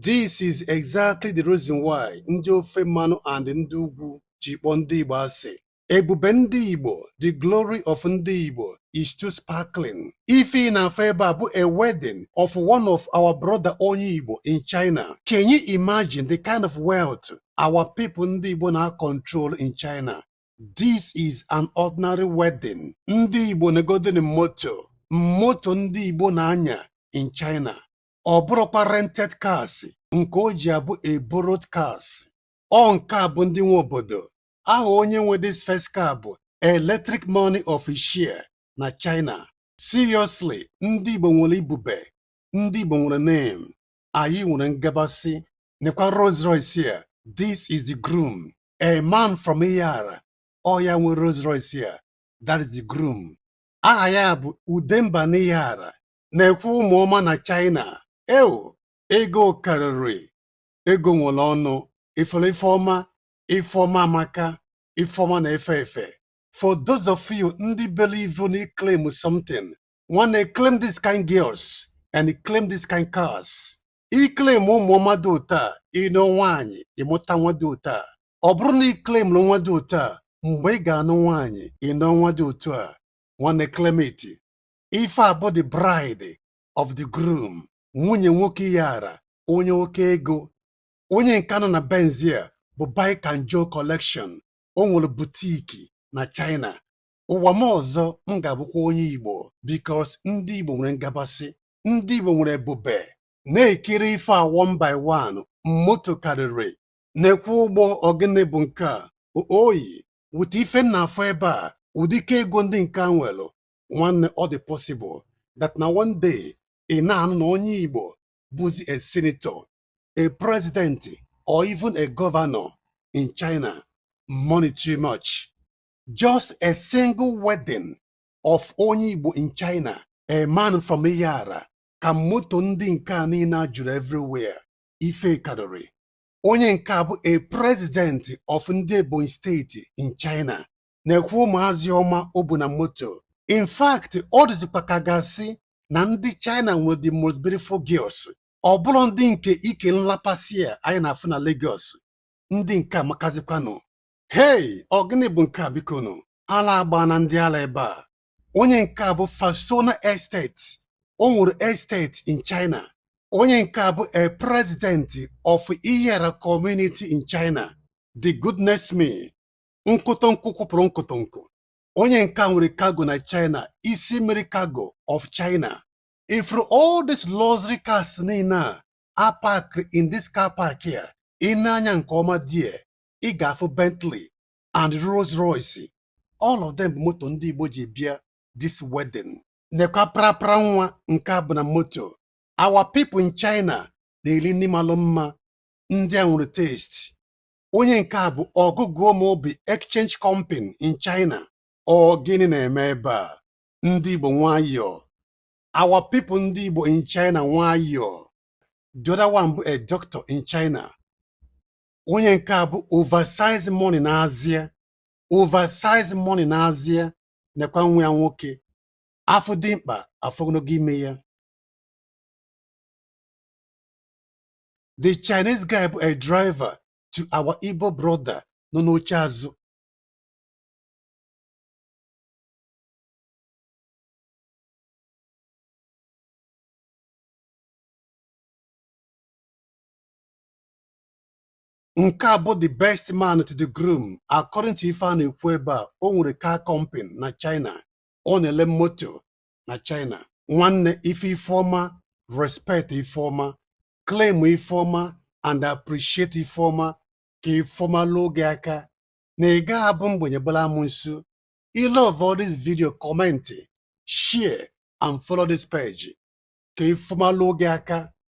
This is exactly the reason why ndị ofe mmanụ and ndị ugwu ji kpọọ ndị Igbo asị. Ebube ndị Igbo, the glory of ndị Igbo is too sparkling. Ife na-afọ ebe a bụ a wedding of one of our brother onye Igbo in China. Can you imagine the kind of wealth our people ndị Igbo na control in China? This is an ordinary wedding. Ndị Igbo na-egodin moto ndị Igbo na-anya in China. Ọ bụrụkwa rented cars nke o ji abụ a borrowed cars. Ọ nke a bụ ndị nwe obodo. Aha onye nwe this first car bụ electric money of a share na China. Seriously, ndị Igbo nwere ibube, ndị Igbo nwere name, anyị nwere ngabasị. Nekwa Rolls Royce here. This is the groom, a man from Iyara. Ọ ya nwe Rolls Royce here. That is the groom. Aha ya bụ Udemba n'Iyara. Na-ekwu ụmụ ọma na China. Ego karịrị, ego nwere ọnụ, ifere ifeọma amaka, ifeọma na efe efe. For those of you ndị believe in claim something, when they claim this kind girls and they claim this kind cars, claim ụmụ ọma dị ụta, ịnọ nwaanyị, ịmụta nwa dị ụta. Ọ bụrụ na claim nwa dị ụta, mgbe ị ga-anụ nwaanyị, ịnọ nwa dị ụta a, nwanne claim it. Ife abụ the bride of the groom. Nwunye nwoke Iyara, onye oke ego. Onye nke nọ na Benzia bụ Bike and Joe Collection. O nwere butiki na China. Ụwa m ọzọ m ga-abụkwa onye Igbo because ndị Igbo nwere ngabasị. Ndị Igbo nwere ebube. Na-ekiri ife a one by one. Moto karịrị. Na-ekwu ụgbọ ogene bụ nke a. Oyi, wute ife na-afọ ebe a. Ụdịka ego ndị nke a nwere. Nwanne ọ dị possible that na one day ị na-anụ na onye Igbo bụzi a senator, a president, or even a governor in China. Money too much. Just a single wedding of onye Igbo in China, a man from Iyara, ka moto ndị nke a niile juru everywhere. Ife karịrị. Onye nke a bụ a president of ndị Ebonyi steeti in China. Na-ekwu ụmụazị ọma o bu na moto. In fact, ọ dịzikwa ka gasị na ndị China nwere the most beautiful girls. Ọ bụrụ ndị nke ike nlapasị a anyị na-afụ na Lagos. Ndị nke a makazikwanụ. Hey, ọ gịnị bụ nke a bikonu? Ala agba na ndị ala ebe a. Onye nke a bụ Fasona Estate. O nwere estate in China. Onye nke a bụ a president of Iyara community in China. The goodness me. Nkụtọnkụ kwupụrụ nkụtọnkụ. Onye nke a nwere cargo na China, isi mmiri cargo of China. If all these luxury cars niile are parked in this car park here, ịna-anya nke ọma die, ị ga-afụ Bentley and Rolls Royce. All of them bụ moto ndị Igbo ji bịa this wedding. Nekwa prapra nwa nke a bụ na moto. Our people in China na-eri nri malụ mma, ndị a nwere taste. Onye nke a bụ ọgụgụ mobi exchange company in China. Ọ gịnị na-eme ebe a? Ndị Igbo nwayọọ. Our people ndị Igbo in China nwayọọ. The other one bụ a doctor in China. Onye nke a bụ oversize money n'Asia. Oversize money n'Asia. Nekwa nwa ya nwoke. Afọ dị mkpa, afọ ogologo ime ya. The Chinese guy bụ a driver to our Igbo brother nọ n'oche azụ. Nke a bụ the best man to the groom. According to ife a na-ekwu ebe a, o nwere car company na China. Ọ na-ele moto na China. Nwanne ife ifeọma, respect ifeọma, claim ifeọma, and appreciate ifeọma, ka ifeọma lụọ gị aka. Na ị gaghị abụ mgbenye bala amụ nso. I love all this video, comment, share, and follow this page. Ka ifeọma lụọ gị aka.